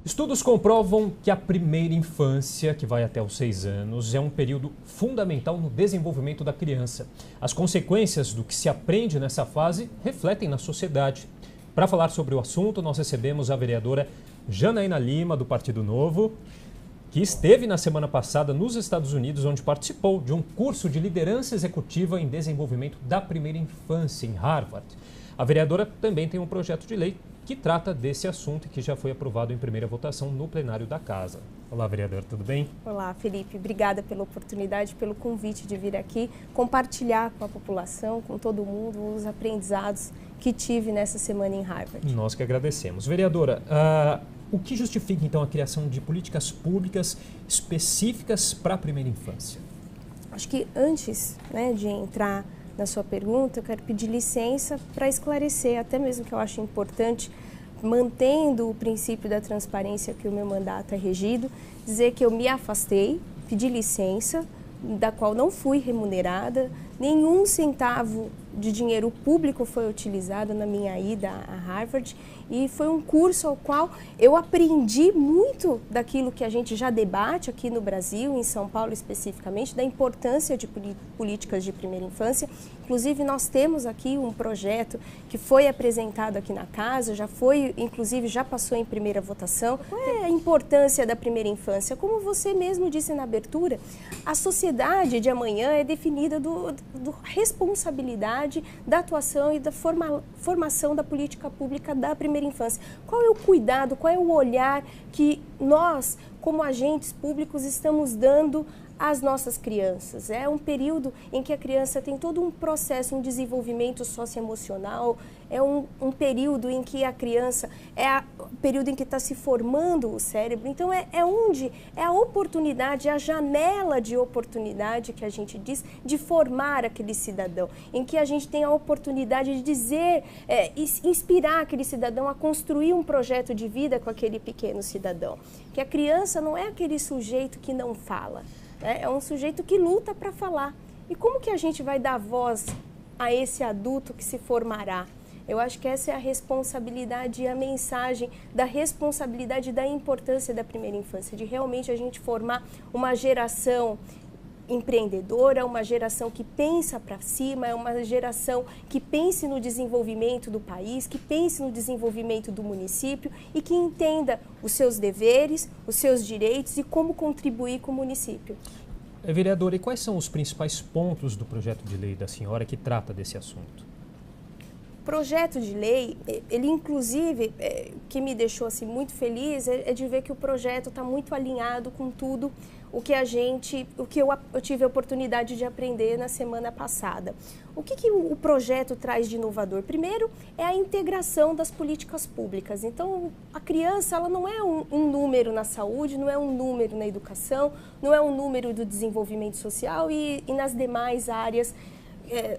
Estudos comprovam que a primeira infância, que vai até os 6 anos, é um período fundamental no desenvolvimento da criança. As consequências do que se aprende nessa fase refletem na sociedade. Para falar sobre o assunto, nós recebemos a vereadora Janaína Lima, do Partido Novo, que esteve na semana passada nos Estados Unidos, onde participou de um curso de liderança executiva em desenvolvimento da primeira infância em Harvard. A vereadora também tem um projeto de lei que trata desse assunto e que já foi aprovado em primeira votação no plenário da Casa. Olá, vereadora, tudo bem? Olá, Felipe. Obrigada pela oportunidade, pelo convite de vir aqui compartilhar com a população, com todo mundo, os aprendizados que tive nessa semana em Harvard. Nós que agradecemos. Vereadora, o que justifica, então, a criação de políticas públicas específicas para a primeira infância? Acho que antes, de entrar na sua pergunta, eu quero pedir licença para esclarecer, até mesmo que eu acho importante, mantendo o princípio da transparência que o meu mandato é regido, dizer que eu me afastei, pedi licença, da qual não fui remunerada, nenhum centavo de dinheiro público foi utilizado na minha ida a Harvard, e foi um curso ao qual eu aprendi muito daquilo que a gente já debate aqui no Brasil, em São Paulo especificamente, da importância de políticas de primeira infância. Inclusive, nós temos aqui um projeto que foi apresentado aqui na Casa, já passou em primeira votação. Qual é a importância da primeira infância? Como você mesmo disse na abertura, a sociedade de amanhã é definida do responsabilidade da atuação e da formação da política pública da primeira infância. Qual é o cuidado, qual é o olhar que nós, como agentes públicos, estamos dando às nossas crianças? É um período em que a criança tem todo um processo, um desenvolvimento socioemocional, é um período em que a criança, o período em que está se formando o cérebro. Então, é a oportunidade, a janela de oportunidade que a gente diz de formar aquele cidadão, em que a gente tem a oportunidade de dizer, inspirar aquele cidadão a construir um projeto de vida com aquele pequeno cidadão. Que a criança não é aquele sujeito que não fala, é um sujeito que luta para falar. E como que a gente vai dar voz a esse adulto que se formará? Eu acho que essa é a responsabilidade e a mensagem da responsabilidade e da importância da primeira infância, de realmente a gente formar uma geração empreendedora, uma geração que pensa para cima, é uma geração que pense no desenvolvimento do país, que pense no desenvolvimento do município e que entenda os seus deveres, os seus direitos e como contribuir com o município. Vereadora, e quais são os principais pontos do projeto de lei da senhora que trata desse assunto? Projeto de lei, ele inclusive, o que me deixou assim, muito feliz é de ver que o projeto está muito alinhado com tudo o que eu tive a oportunidade de aprender na semana passada. O que o projeto traz de inovador? Primeiro, é a integração das políticas públicas. Então, a criança ela não é um número na saúde, não é um número na educação, não é um número do desenvolvimento social e nas demais áreas,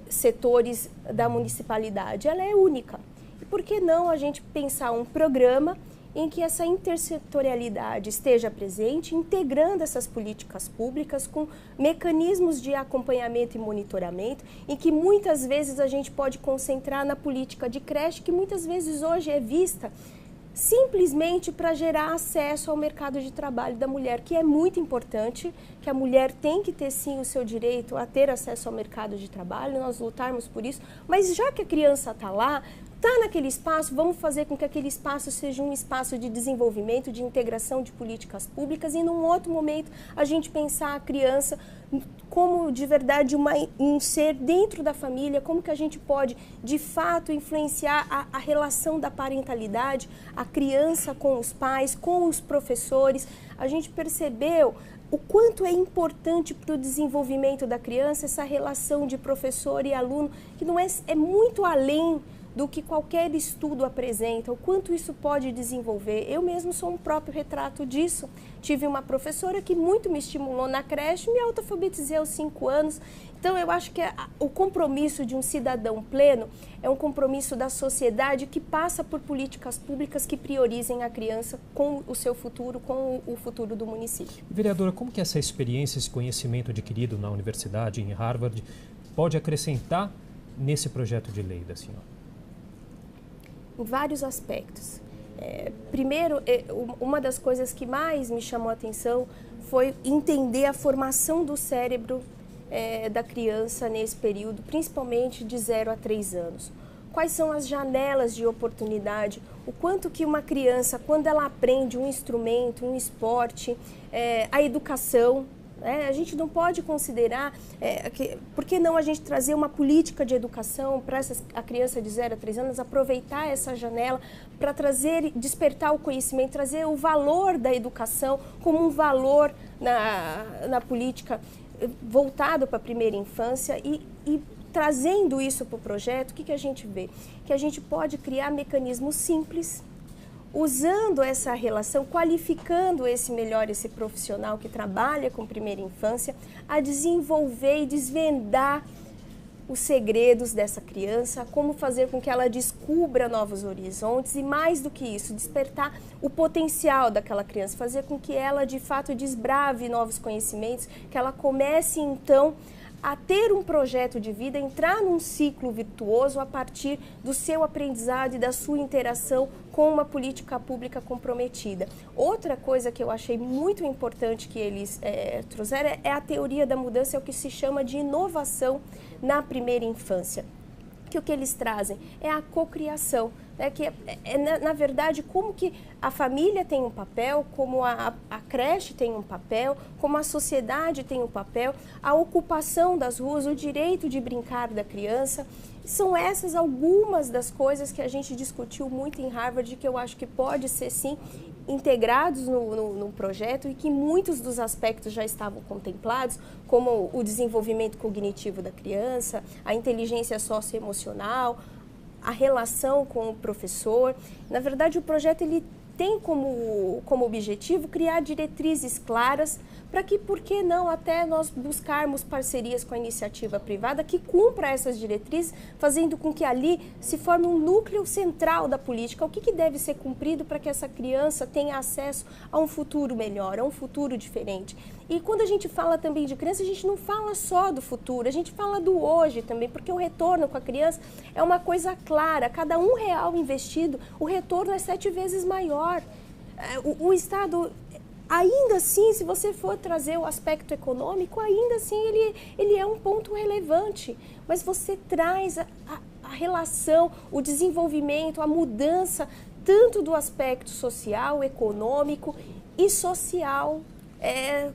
setores da municipalidade. Ela é única. E por que não a gente pensar um programa em que essa intersetorialidade esteja presente, integrando essas políticas públicas com mecanismos de acompanhamento e monitoramento, em que muitas vezes a gente pode concentrar na política de creche, que muitas vezes hoje é vista simplesmente para gerar acesso ao mercado de trabalho da mulher, que é muito importante, que a mulher tem que ter sim o seu direito a ter acesso ao mercado de trabalho, nós lutarmos por isso, mas já que a criança está lá, está naquele espaço, vamos fazer com que aquele espaço seja um espaço de desenvolvimento, de integração de políticas públicas e num outro momento a gente pensar a criança como de verdade um ser dentro da família, como que a gente pode de fato influenciar a relação da parentalidade, a criança com os pais, com os professores. A gente percebeu o quanto é importante para o desenvolvimento da criança essa relação de professor e aluno, que não é muito além do que qualquer estudo apresenta, o quanto isso pode desenvolver. Eu mesmo sou um próprio retrato disso. Tive uma professora que muito me estimulou na creche, me alfabetizei aos 5 anos. Então, eu acho que o compromisso de um cidadão pleno é um compromisso da sociedade que passa por políticas públicas que priorizem a criança com o seu futuro, com o futuro do município. Vereadora, como que essa experiência, esse conhecimento adquirido na universidade, em Harvard, pode acrescentar nesse projeto de lei da senhora? Em vários aspectos. Primeiro, uma das coisas que mais me chamou a atenção foi entender a formação do cérebro da criança nesse período, principalmente de 0 a 3 anos. Quais são as janelas de oportunidade, o quanto que uma criança, quando ela aprende um instrumento, um esporte, a educação, a gente não pode considerar, por que não a gente trazer uma política de educação para a criança de 0 a 3 anos, aproveitar essa janela para despertar o conhecimento, trazer o valor da educação como um valor na política voltado para a primeira infância e trazendo isso para o projeto, o que a gente vê? Que a gente pode criar mecanismos simples, usando essa relação, qualificando esse profissional que trabalha com primeira infância, a desenvolver e desvendar os segredos dessa criança, como fazer com que ela descubra novos horizontes e, mais do que isso, despertar o potencial daquela criança, fazer com que ela, de fato, desbrave novos conhecimentos, que ela comece, então, a ter um projeto de vida, entrar num ciclo virtuoso a partir do seu aprendizado e da sua interação com uma política pública comprometida. Outra coisa que eu achei muito importante que eles trouxeram é a teoria da mudança, é o que se chama de inovação na primeira infância. Que o que eles trazem é a cocriação, que na verdade, como que a família tem um papel, como a creche tem um papel, como a sociedade tem um papel, a ocupação das ruas, o direito de brincar da criança. São essas algumas das coisas que a gente discutiu muito em Harvard, que eu acho que pode ser, sim, integrados no projeto e que muitos dos aspectos já estavam contemplados, como o desenvolvimento cognitivo da criança, a inteligência socioemocional, a relação com o professor. Na verdade, o projeto ele tem como objetivo criar diretrizes claras para que, por que não, até nós buscarmos parcerias com a iniciativa privada que cumpra essas diretrizes, fazendo com que ali se forme um núcleo central da política. O que deve ser cumprido para que essa criança tenha acesso a um futuro melhor, a um futuro diferente. E quando a gente fala também de criança, a gente não fala só do futuro, a gente fala do hoje também, porque o retorno com a criança é uma coisa clara. Cada R$1 investido, o retorno é 7 vezes maior. O Estado, ainda assim, se você for trazer o aspecto econômico, ainda assim ele é um ponto relevante. Mas você traz a relação, o desenvolvimento, a mudança, tanto do aspecto social, econômico e social,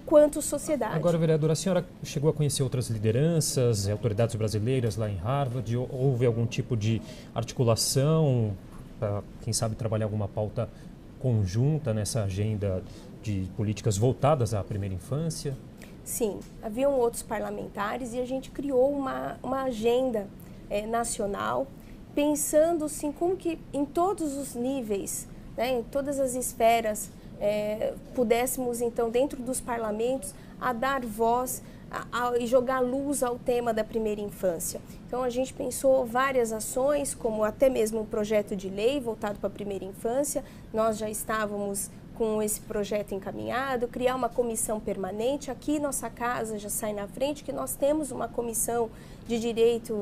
quanto sociedade. Agora, vereadora, a senhora chegou a conhecer outras lideranças, autoridades brasileiras lá em Harvard? Houve algum tipo de articulação para, quem sabe, trabalhar alguma pauta conjunta nessa agenda de políticas voltadas à primeira infância? Sim, haviam outros parlamentares e a gente criou uma agenda nacional, pensando assim, como que em todos os níveis, em todas as esferas, pudéssemos, então, dentro dos parlamentos, a dar voz e jogar luz ao tema da primeira infância. Então, a gente pensou várias ações, como até mesmo um projeto de lei voltado para a primeira infância. Nós já estávamos com esse projeto encaminhado, criar uma comissão permanente. Aqui, nossa casa já sai na frente, que nós temos uma comissão de direito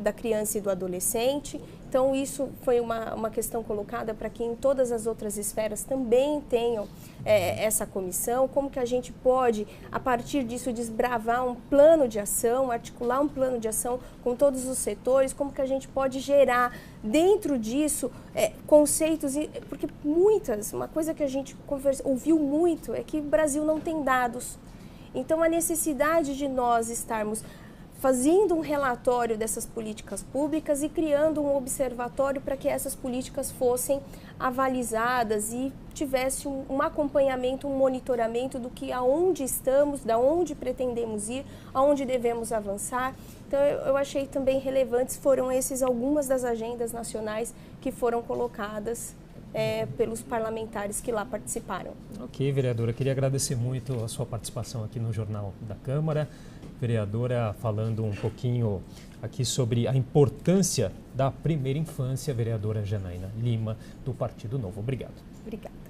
da criança e do adolescente. Então, isso foi uma questão colocada para que em todas as outras esferas também tenham essa comissão. Como que a gente pode, a partir disso, desbravar um plano de ação, articular um plano de ação com todos os setores, como que a gente pode gerar dentro disso conceitos, porque uma coisa que a gente ouviu muito é que o Brasil não tem dados. Então, a necessidade de nós estarmos fazendo um relatório dessas políticas públicas e criando um observatório para que essas políticas fossem avalizadas e tivesse um acompanhamento, um monitoramento do que aonde estamos, da onde pretendemos ir, aonde devemos avançar. Então, eu achei também relevantes, foram algumas das agendas nacionais que foram colocadas pelos parlamentares que lá participaram. Ok, vereadora, queria agradecer muito a sua participação aqui no Jornal da Câmara. Vereadora, falando um pouquinho aqui sobre a importância da primeira infância, vereadora Janaína Lima, do Partido Novo. Obrigado. Obrigada.